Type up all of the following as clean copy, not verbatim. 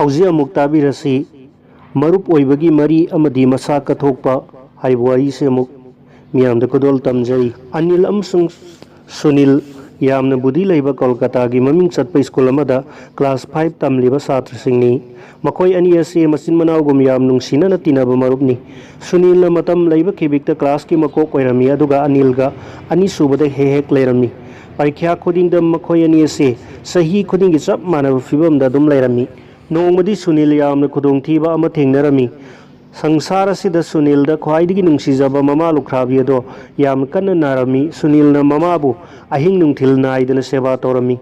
ꯍꯧꯖꯤꯛ ꯑꯃꯨꯛ ꯇꯥꯕꯤꯔꯁꯤ ꯃꯔꯨꯞ ꯑꯣꯏꯕꯒꯤ ꯃꯔꯤ ꯑꯃꯗꯤ ꯃꯁꯥ ꯀꯠꯊꯣꯛꯄ ꯍꯥꯏꯕ ꯋꯥꯔꯤꯁꯦ ꯑꯃꯨꯛ ꯃꯤꯌꯥꯝꯗ ꯈꯨꯗꯣꯜ ꯇꯝꯖꯔꯤ꯫ ꯑꯅꯤꯜ ꯑꯃꯁꯨꯡ ꯁꯨꯅꯤꯜ ꯌꯥꯝꯅ ꯕꯨꯙꯤ ꯂꯩꯕ ꯀꯣꯜꯀꯇꯥꯒꯤ ꯃꯃꯤꯡ ꯆꯠꯄ ꯁ꯭ꯀꯨꯜ ꯑꯃꯗ ꯀ꯭ꯂꯥꯁ 5 ꯇꯝꯂꯤꯕ ꯁꯥꯇ꯭ꯔꯁꯤꯡꯅꯤ꯫ ꯃꯈꯣꯏ ꯑꯅꯤ ꯑꯁꯤ ꯃꯆꯤꯟ ꯃꯅꯥꯎꯒꯨꯝ ꯌꯥꯝ ꯅꯨꯡꯁꯤꯅꯅ ꯇꯤꯟꯅꯕ ꯃꯔꯨꯞꯅꯤ꯫ ꯁꯨꯅꯤꯜꯅ ꯃꯇꯝ ꯂꯩꯕ ꯈꯤꯕꯤꯛꯇ ꯀ꯭ꯂꯥꯁꯀꯤ ꯃꯀꯣꯛ ꯑꯣꯏꯔꯝꯃꯤ ꯑꯗꯨꯒ ꯑꯅꯤꯜꯒ ꯑꯅꯤꯁꯨꯕꯗ ꯍꯦꯛ ꯂꯩꯔꯝꯃꯤ꯫ ꯄꯔꯤꯈ꯭ꯌꯥ ꯈꯨꯗꯤꯡꯗ ꯃꯈꯣꯏ ꯑꯅꯤ ꯑꯁꯤ ꯆꯍꯤ ꯈꯨꯗꯤꯡꯒꯤ ꯆꯞ ꯃꯥꯟꯅꯕ ꯐꯤꯚꯝꯗ ꯑꯗꯨꯝ ꯂꯩꯔꯝꯃꯤ꯫ ꯅꯣꯡꯃꯗꯤ ꯁꯨꯅꯤꯜ ꯌꯥꯝꯅ ꯈꯨꯗꯣꯡꯊꯤꯕ ꯑꯃ ꯊꯦꯡꯅꯔꯝꯃꯤ꯫ ꯁꯪꯁꯥꯔ ꯑꯁꯤꯗ ꯁꯨꯅꯤꯜꯗ ꯈ꯭ꯋꯥꯏꯗꯒꯤ ꯅꯨꯡꯁꯤꯖꯕ ꯃꯃꯥ ꯂꯨꯈ꯭ꯔꯥꯕꯤ ꯑꯗꯣ ꯌꯥꯝꯅ ꯀꯟꯅ ꯅꯥꯔꯝꯃꯤ꯫ ꯁꯨꯅꯤꯜꯅ ꯃꯃꯥꯕꯨ ꯑꯍꯤꯡ ꯅꯨꯡꯊꯤꯜ ꯅꯥꯏꯗꯅ ꯁꯦꯕꯥ ꯇꯧꯔꯝꯃꯤ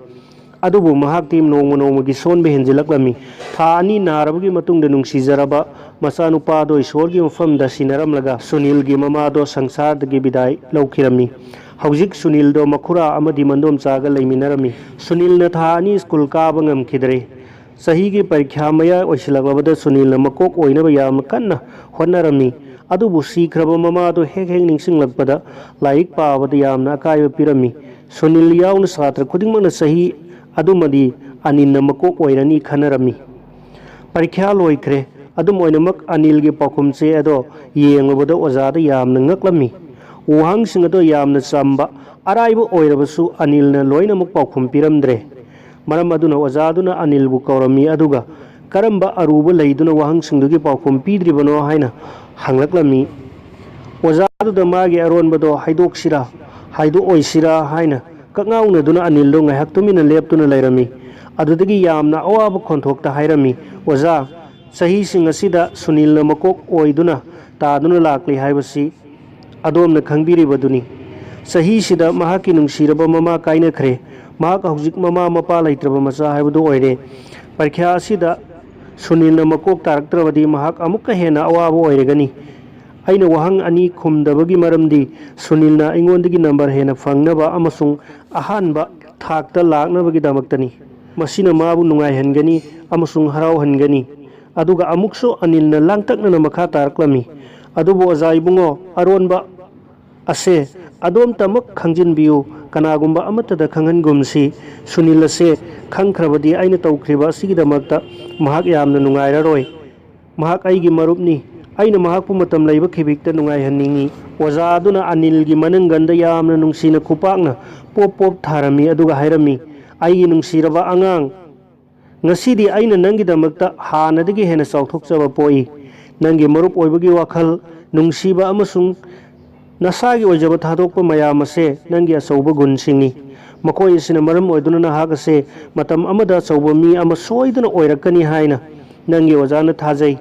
ꯑꯗꯨꯕꯨ ꯃꯍꯥꯛꯇꯤ ꯅꯣꯡꯃ ꯅꯣꯡꯃꯒꯤ ꯁꯣꯟꯕ ꯍꯦꯟꯖꯤꯜꯂꯛꯂꯝꯃꯤ꯫ ꯊꯥ 2 ꯅꯥꯔꯕꯒꯤ ꯃꯇꯨꯡꯗ ꯅꯨꯡꯁꯤꯖꯔꯕ ꯃꯆꯥꯅꯨꯄꯥꯗꯣ ꯏꯁꯣꯔꯒꯤ ꯃꯐꯝꯗ ꯁꯤꯟꯅꯔꯝꯂꯒ ꯁꯨꯅꯤꯜꯒꯤ ꯃꯃꯥꯗꯣ ꯁꯪꯁꯥꯔꯗꯒꯤ ꯕꯤꯗꯥꯏ ꯂꯧꯈꯤꯔꯝꯃꯤ꯫ ꯍꯧꯖꯤꯛ ꯁꯨꯅꯤꯜꯗꯣ ꯃꯈꯨꯔꯥ ꯑꯃꯗꯤ ꯃꯟꯗꯣꯝꯆꯥꯒ ꯂꯩꯃꯤꯟꯅꯔꯝꯃꯤ꯫ ꯁꯨꯅꯤꯜꯅ ꯊꯥ 2 ꯁ꯭ꯀꯨꯜ ꯀꯥꯕ ꯉꯝꯈꯤꯗ꯭ꯔꯦ꯫ ꯆꯍꯤꯒꯤ ꯄꯔꯤꯈ꯭ꯌꯥ ꯃꯌꯥ ꯑꯣꯏꯁꯤꯜꯂꯛꯂꯕꯗ ꯁꯨꯅꯤꯜꯅ ꯃꯀꯣꯛ ꯑꯣꯏꯅꯕ ꯌꯥꯝꯅ ꯀꯟꯅ ꯍꯣꯠꯅꯔꯝꯃꯤ ꯑꯗꯨꯕꯨ ꯁꯤꯈ꯭ꯔꯕ ꯃꯃꯥꯗꯣ ꯍꯦꯛ ꯅꯤꯡꯁꯤꯡꯂꯛꯄꯗ ꯂꯥꯏꯔꯤꯛ ꯄꯥꯕꯗ ꯌꯥꯝꯅ ꯑꯀꯥꯏꯕ ꯄꯤꯔꯝꯃꯤ꯫ ꯁꯨꯅꯤꯜ ꯌꯥꯎꯅ ꯁꯥꯇ꯭ꯔ ꯈꯨꯗꯤꯡꯃꯛꯅ ꯆꯍꯤ ꯑꯗꯨꯃꯗꯤ ꯑꯅꯤꯜꯅ ꯃꯀꯣꯛ ꯑꯣꯏꯔꯅꯤ ꯈꯟꯅꯔꯝꯃꯤ꯫ ꯄꯔꯤꯈ꯭ꯌꯥ ꯂꯣꯏꯈ꯭ꯔꯦ꯫ ꯑꯗꯨꯝ ꯑꯣꯏꯅꯃꯛ ꯑꯅꯤꯜꯒꯤ ꯄꯥꯎꯈꯨꯝ ꯆꯦ ꯑꯗꯣ ꯌꯦꯡꯂꯨꯕꯗ ꯑꯣꯖꯥꯗ ꯌꯥꯝꯅ ꯉꯛꯂꯝꯃꯤ꯫ ꯋꯥꯍꯪꯁꯤꯡ ꯑꯗꯣ ꯌꯥꯝꯅ ꯆꯝꯕ ꯑꯔꯥꯏꯕ ꯑꯣꯏꯔꯕꯁꯨ ꯑꯅꯤꯜꯅ ꯂꯣꯏꯅꯃꯛ ꯄꯥꯎꯈꯨꯝ ꯄꯤꯔꯝꯗ꯭ꯔꯦ꯫ ꯃꯔꯝ ꯑꯗꯨꯅ ꯑꯣꯖꯥꯗꯨꯅ ꯑꯅꯤꯜꯕꯨ ꯀꯧꯔꯝꯃꯤ ꯑꯗꯨꯒ ꯀꯔꯝꯕ ꯑꯔꯨꯕ ꯂꯩꯗꯨꯅ ꯋꯥꯍꯪꯁꯤꯡꯗꯨꯒꯤ ꯄꯥꯎꯈꯨꯝ ꯄꯤꯗ꯭ꯔꯤꯕꯅꯣ ꯍꯥꯏꯅ ꯍꯪꯂꯛꯂꯝꯃꯤ꯫ ꯑꯣꯖꯥꯗꯨꯗ ꯃꯥꯒꯤ ꯑꯔꯣꯟꯕꯗꯣ ꯍꯥꯏꯗꯣꯛꯁꯤꯔꯥ ꯍꯥꯏꯗꯣꯛꯑꯣꯏꯁꯤꯔꯥ ꯍꯥꯏꯅ ꯀꯛꯉꯥꯎꯅꯗꯨꯅ ꯑꯅꯤꯜꯗꯣ ꯉꯥꯏꯍꯥꯛ ꯇꯨꯃꯤꯟꯅ ꯂꯦꯞꯇꯨꯅ ꯂꯩꯔꯝꯃꯤ꯫ ꯑꯗꯨꯗꯒꯤ ꯌꯥꯝꯅ ꯑꯋꯥꯕ ꯈꯣꯟꯊꯣꯛꯇ ꯍꯥꯏꯔꯝꯃꯤ, "ꯑꯣꯖꯥ, ꯆꯍꯤꯁꯤꯡ ꯑꯁꯤꯗ ꯁꯨꯅꯤꯜꯅ ꯃꯀꯣꯛ ꯑꯣꯏꯗꯨꯅ ꯇꯥꯗꯨꯅ ꯂꯥꯛꯂꯤ ꯍꯥꯏꯕꯁꯤ ꯑꯗꯣꯝꯅ ꯈꯪꯕꯤꯔꯤꯕꯗꯨꯅꯤ꯫ ꯆꯍꯤꯁꯤꯗ ꯃꯍꯥꯛꯀꯤ ꯅꯨꯡꯁꯤꯔꯕ ꯃꯃꯥ ꯀꯥꯏꯅꯈ꯭ꯔꯦ꯫ ꯃꯍꯥꯛ ꯍꯧꯖꯤꯛ ꯃꯃꯥ ꯃꯄꯥ ꯂꯩꯇ꯭ꯔꯕ ꯃꯆꯥ ꯍꯥꯏꯕꯗꯨ ꯑꯣꯏꯔꯦ꯫ ꯄꯔꯤꯈ꯭ꯌꯥ ꯑꯁꯤꯗ ꯁꯨꯅꯤꯜꯅ ꯃꯀꯣꯛ ꯇꯥꯔꯛꯇ꯭ꯔꯕꯗꯤ ꯃꯍꯥꯛ ꯑꯃꯨꯛꯀ ꯍꯦꯟꯅ ꯑꯋꯥꯕ ꯑꯣꯏꯔꯒꯅꯤ꯫ ꯑꯩꯅ ꯋꯥꯍꯪ 2 ꯈꯨꯝꯗꯕꯒꯤ ꯃꯔꯝꯗꯤ ꯁꯨꯅꯤꯜꯅ ꯑꯩꯉꯣꯟꯗꯒꯤ ꯅꯝꯕꯔ ꯍꯦꯟꯅ ꯐꯪꯅꯕ ꯑꯃꯁꯨꯡ ꯑꯍꯥꯟꯕ ꯊꯥꯛꯇ ꯂꯥꯛꯅꯕꯒꯤꯗꯃꯛꯇꯅꯤ꯫ ꯃꯁꯤꯅ ꯃꯥꯕꯨ ꯅꯨꯡꯉꯥꯏꯍꯟꯒꯅꯤ ꯑꯃꯁꯨꯡ ꯍꯔꯥꯎꯍꯟꯒꯅꯤ"꯫ ꯑꯗꯨꯒ ꯑꯃꯨꯛꯁꯨ ꯑꯅꯤꯜꯅ ꯂꯥꯡꯇꯛꯅꯅ ꯃꯈꯥ ꯇꯥꯔꯛꯂꯝꯃꯤ, "ꯑꯗꯨꯕꯨ ꯑꯣꯖꯥ ꯏꯕꯨꯡꯉꯣ, ꯑꯔꯣꯟꯕ ꯑꯁꯦ ꯑꯗꯣꯝꯇꯃꯛ ꯈꯪꯖꯤꯟꯕꯤꯌꯨ, ꯀꯅꯥꯒꯨꯝꯕ ꯑꯃꯠꯇꯗ ꯈꯪꯍꯟꯒꯨꯝꯁꯤ꯫ ꯁꯨꯅꯤꯜ ꯑꯁꯦ ꯈꯪꯈ꯭ꯔꯕꯗꯤ ꯑꯩꯅ ꯇꯧꯈ꯭ꯔꯤꯕ ꯑꯁꯤꯒꯤꯗꯃꯛꯇ ꯃꯍꯥꯛ ꯌꯥꯝꯅ ꯅꯨꯡꯉꯥꯏꯔꯔꯣꯏ꯫ ꯃꯍꯥꯛ ꯑꯩꯒꯤ ꯃꯔꯨꯞꯅꯤ꯫ ꯑꯩꯅ ꯃꯍꯥꯛꯄꯨ ꯃꯇꯝ ꯂꯩꯕ ꯈꯤꯕꯤꯛꯇ ꯅꯨꯡꯉꯥꯏꯍꯟꯅꯤꯡꯏ"꯫ ꯑꯣꯖꯥ ꯑꯗꯨꯅ ꯑꯅꯤꯜꯒꯤ ꯃꯅꯪꯒꯟꯗ ꯌꯥꯝꯅ ꯅꯨꯡꯁꯤꯅ ꯈꯨꯄꯥꯛꯅ ꯄꯣꯞ ꯄꯣꯞ ꯊꯥꯔꯝꯃꯤ ꯑꯗꯨꯒ ꯍꯥꯏꯔꯝꯃꯤ, "ꯑꯩꯒꯤ ꯅꯨꯡꯁꯤꯔꯕ ꯑꯉꯥꯡ, ꯉꯁꯤꯗꯤ ꯑꯩꯅ ꯅꯪꯒꯤꯗꯃꯛꯇ ꯍꯥꯟꯅꯗꯒꯤ ꯍꯦꯟꯅ ꯆꯥꯎꯊꯣꯛꯆꯕ ꯄꯣꯛꯏ꯫ ꯅꯪꯒꯤ ꯃꯔꯨꯞ ꯑꯣꯏꯕꯒꯤ ꯋꯥꯈꯜ, ꯅꯨꯡꯁꯤꯕ ꯑꯃꯁꯨꯡ ꯅꯁꯥꯒꯤ ꯑꯣꯏꯖꯕ ꯊꯥꯗꯣꯛꯄ ꯃꯌꯥꯝ ꯑꯁꯦ ꯅꯪꯒꯤ ꯑꯆꯧꯕ ꯒꯨꯟꯁꯤꯡꯅꯤ꯫ ꯃꯈꯣꯏ ꯑꯁꯤꯅ ꯃꯔꯝ ꯑꯣꯏꯗꯨꯅ ꯅꯍꯥꯛ ꯑꯁꯦ ꯃꯇꯝ ꯑꯃꯗ ꯑꯆꯧꯕ ꯃꯤ ꯑꯃ ꯁꯣꯏꯗꯅ ꯑꯣꯏꯔꯛꯀꯅꯤ ꯍꯥꯏꯅ ꯅꯪꯒꯤ ꯑꯣꯖꯥꯅ ꯊꯥꯖꯩ"꯫